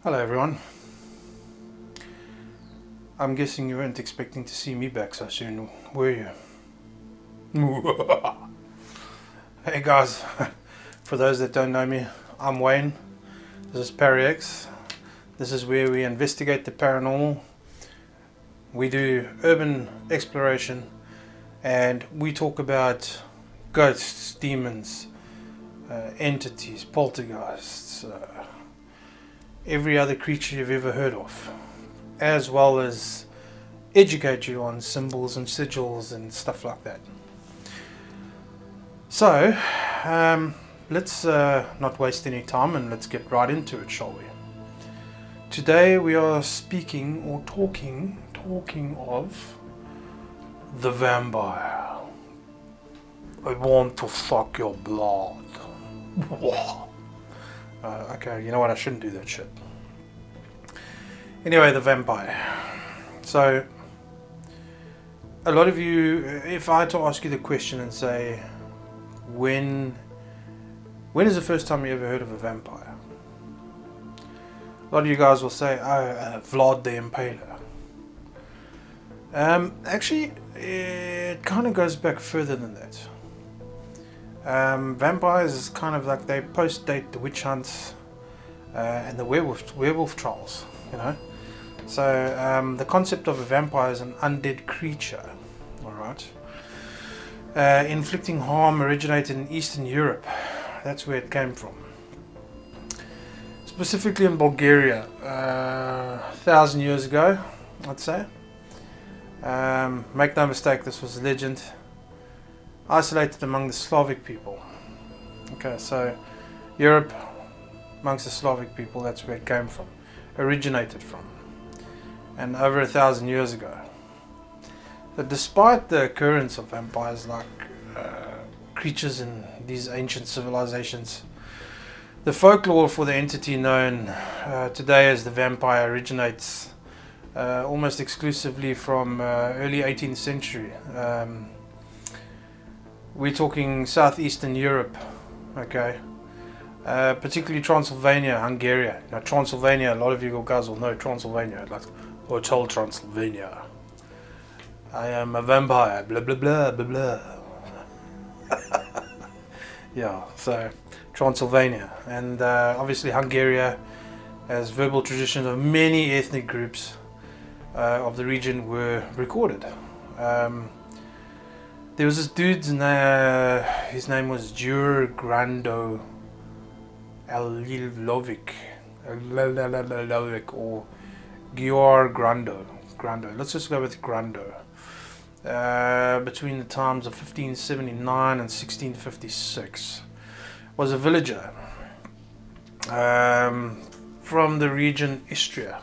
Hello everyone. I'm guessing you weren't expecting to see me back so soon, were you? Hey guys, for those that don't know me, I'm Wayne. This is ParaX. This is where we investigate the paranormal. We do urban exploration and we talk about ghosts, demons, entities, poltergeists, every other creature you've ever heard of, as well as educate you on symbols and sigils and stuff like that. So, let's not waste any time and let's get right into it, shall we? Today we are speaking or talking of the vampire. I want to suck your blood. Okay, you know what? I shouldn't do that shit. Anyway, the vampire. So, a lot of you, if I had to ask you the question and say, when is the first time you ever heard of a vampire? A lot of you guys will say, Vlad the Impaler. Actually, it kind of goes back further than that. Vampires is kind of like they post-date the witch hunts and the werewolf trials, you know. So the concept of a vampire is an undead creature, all right. Inflicting harm originated in Eastern Europe. That's where it came from. Specifically in Bulgaria, 1,000 years ago, I'd say. Make no mistake, this was a legend isolated among the Slavic people. Okay, so Europe, amongst the Slavic people, that's where it came from, originated from, and over 1,000 years ago. But despite the occurrence of vampires like creatures in these ancient civilizations, the folklore for the entity known today as the vampire originates almost exclusively from early 18th century. We're talking southeastern Europe, okay, particularly Transylvania, Hungary. Now Transylvania, a lot of you guys will know Transylvania, like Hotel Transylvania. I am a vampire, blah blah blah blah blah. Yeah, so Transylvania, and obviously Hungary has verbal traditions of many ethnic groups of the region were recorded. There was this dude's his name was Grando Alilovic or Gior Grando. Let's just go with Grando. Between the times of 1579 and 1656, was a villager from the region Istria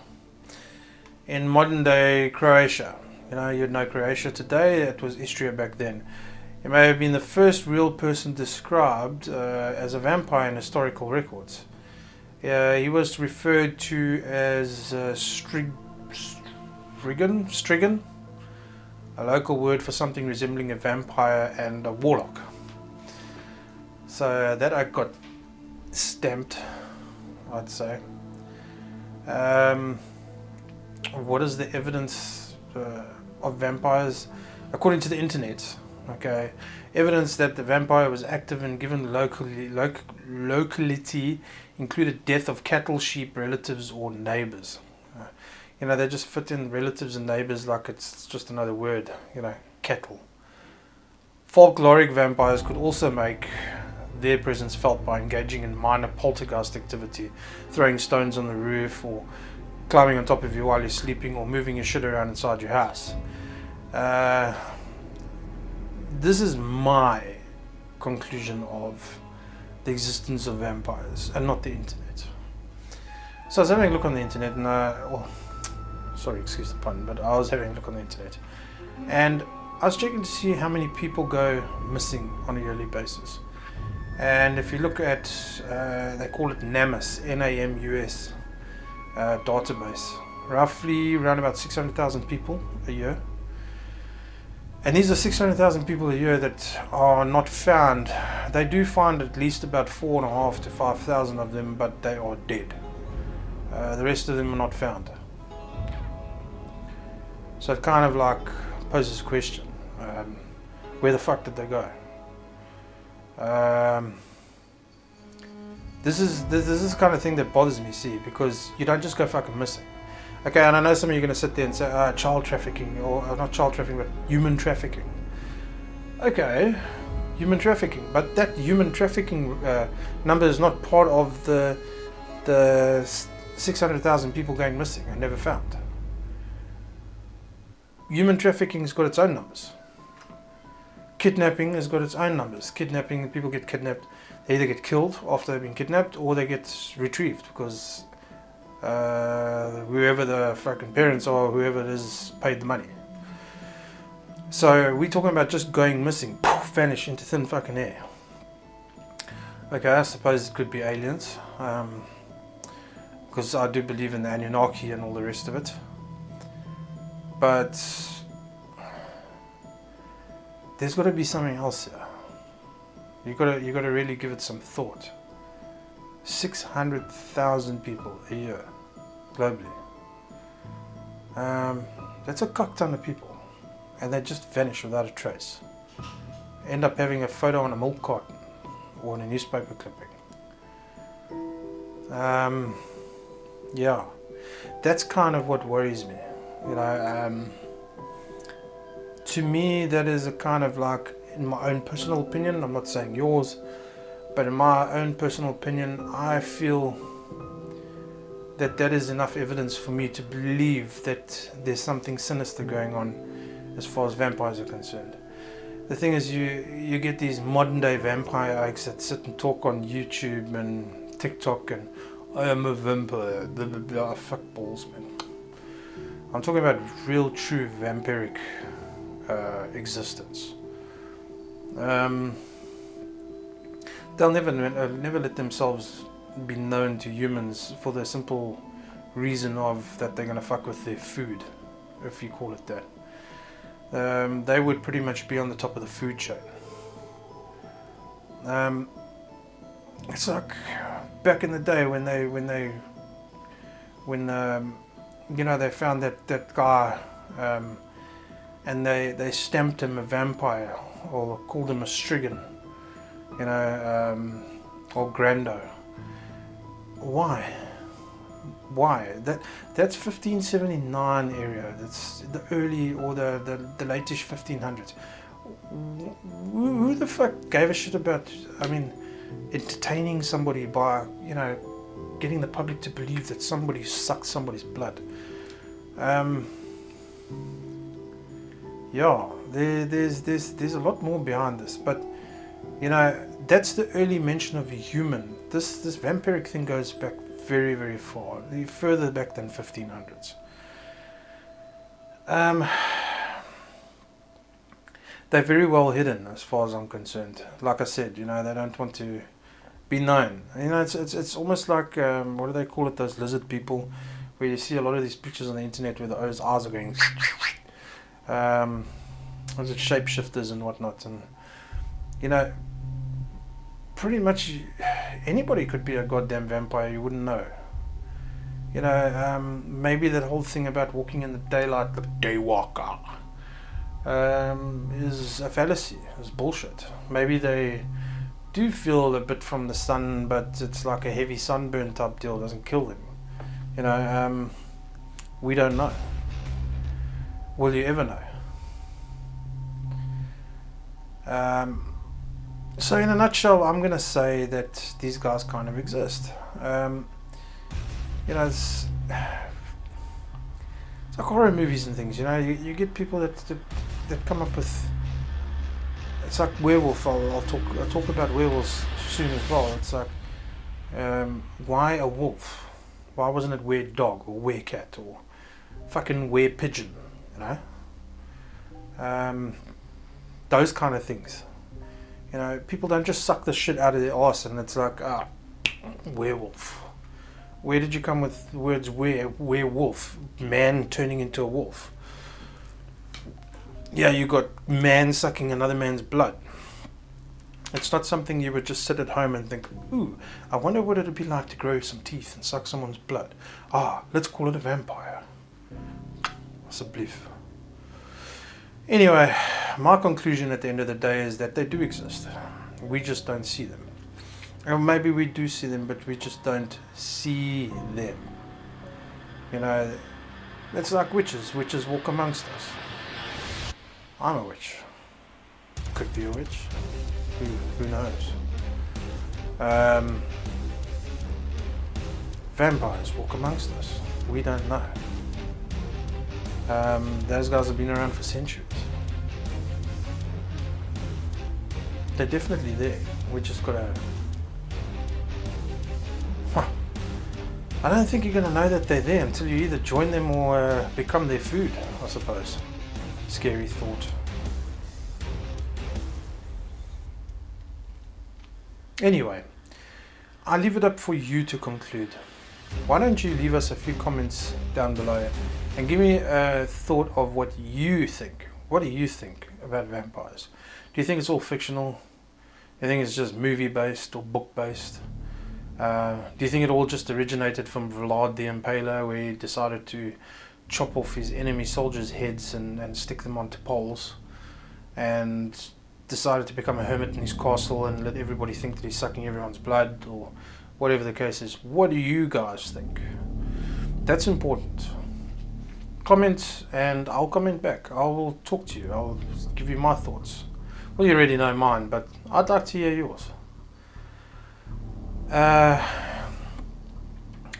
in modern day Croatia. You know, you'd know Croatia today, it was Istria back then. He may have been the first real person described as a vampire in historical records. He was referred to as Strigan, a local word for something resembling a vampire and a warlock. So that I got stamped, I'd say. What is the evidence of vampires? According to the internet, okay, evidence that the vampire was active and given locality included death of cattle, sheep, relatives, or neighbors. You know, they just fit in relatives and neighbors like it's just another word, you know, cattle. Folkloric vampires could also make their presence felt by engaging in minor poltergeist activity, throwing stones on the roof, or climbing on top of you while you're sleeping, or moving your shit around inside your house. This is my conclusion of the existence of vampires and not the internet. So I was having a look on the internet and sorry, excuse the pun, but I was having a look on the internet and I was checking to see how many people go missing on a yearly basis. And if you look at, they call it NAMUS, N-A-M-U-S database, roughly around about 600,000 people a year. And these are 600,000 people a year that are not found. They do find at least about 4,500 to 5,000 of them, but they are dead. The rest of them are not found. So it kind of like poses a question. Where the fuck did they go? This is the kind of thing that bothers me, see, because you don't just go fucking missing. Okay, and I know some of you are going to sit there and say, child trafficking, or not child trafficking, but human trafficking. Okay, human trafficking, but that human trafficking number is not part of the 600,000 people going missing and never found. Human trafficking has got its own numbers. Kidnapping has got its own numbers. Kidnapping, people get kidnapped, they either get killed after they've been kidnapped, or they get retrieved because whoever the fucking parents are, whoever it is, paid the money. So we're talking about just going missing, poof, vanish into thin fucking air. Okay, I suppose it could be aliens, because I do believe in the Anunnaki and all the rest of it. But there's got to be something else here. You got to really give it some thought. 600,000 people a year, globally. That's a cock ton of people, and they just vanish without a trace. End up having a photo on a milk carton or in a newspaper clipping. Yeah, that's kind of what worries me. You know, to me, that is a kind of like, in my own personal opinion, I'm not saying yours, but in my own personal opinion, I feel that that is enough evidence for me to believe that there's something sinister going on as far as vampires are concerned. The thing is, you get these modern day vampire eggs that sit and talk on YouTube and TikTok and I am a vampire, blah blah blah, fuck balls, man. I'm talking about real true vampiric existence. They'll never let themselves be known to humans for the simple reason of that they're gonna fuck with their food, if you call it that. They would pretty much be on the top of the food chain. It's like back in the day when you know, they found that guy and they stamped him a vampire or called him a strigan, you know, or grando. Why? That's 1579 area. That's the early or the late-ish 1500s. Who the fuck gave a shit about, I mean, entertaining somebody by, you know, getting the public to believe that somebody sucked somebody's blood? Yeah, there's a lot more behind this, but you know, that's the early mention of a human. This vampiric thing goes back very, very far, further back than 1500s. They're very well hidden as far as I'm concerned. Like I said, you know, they don't want to be known. You know, it's almost like what do they call it? Those lizard people, where you see a lot of these pictures on the internet where those eyes are going. Was it shapeshifters and whatnot? And you know, pretty much anybody could be a goddamn vampire. You wouldn't know. You know, maybe that whole thing about walking in the daylight, the daywalker, is a fallacy. It's bullshit. Maybe they do feel a bit from the sun, but it's like a heavy sunburn type deal. It doesn't kill them. You know, we don't know. Will you ever know? So in a nutshell, I'm going to say that these guys kind of exist. You know, it's like horror movies and things. You know, you get people that come up with. It's like werewolf. I'll talk about werewolves soon as well. It's like, why a wolf? Why wasn't it were dog or were cat or fucking were pigeon? You know, those kind of things. You know, people don't just suck the shit out of their arse and it's like, werewolf. Where did you come with the words werewolf? Man turning into a wolf. yeah, you got man sucking another man's blood. It's not something you would just sit at home and think, ooh, I wonder what it'd be like to grow some teeth and suck someone's blood. Let's call it a vampire. That's a belief. Anyway, my conclusion at the end of the day is that they do exist. We just don't see them. Or maybe we do see them, but we just don't see them. You know, it's like witches. Witches walk amongst us. I'm a witch. Could be a witch. Who knows? Vampires walk amongst us. We don't know. Those guys have been around for centuries. They're definitely there. We just gotta... I don't think you're gonna know that they're there until you either join them or become their food, I suppose. Scary thought. Anyway, I leave it up for you to conclude. Why don't you leave us a few comments down below and give me a thought of what you think. What do you think about vampires? Do you think it's all fictional? Do you think it's just movie based or book based? Do you think it all just originated from Vlad the Impaler, where he decided to chop off his enemy soldiers' heads and stick them onto poles, and decided to become a hermit in his castle and let everybody think that he's sucking everyone's blood, or whatever the case is? What do you guys think? That's important. Comment and I'll comment back. I will talk to you. I'll give you my thoughts. Well, you already know mine, but I'd like to hear yours.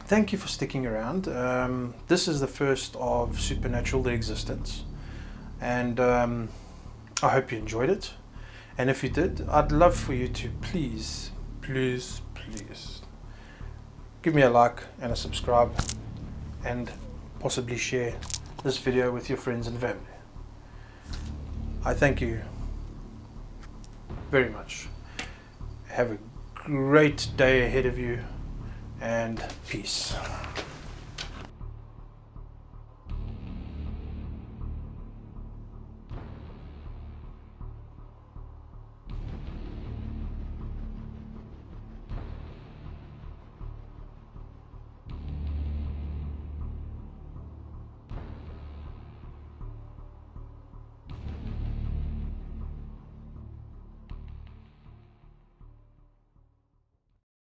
Thank you for sticking around. This is the first of Supernatural: The Existence, and I hope you enjoyed it. And if you did, I'd love for you to please give me a like and a subscribe, and possibly share this video with your friends and family. I thank you very much. Have a great day ahead of you, and peace.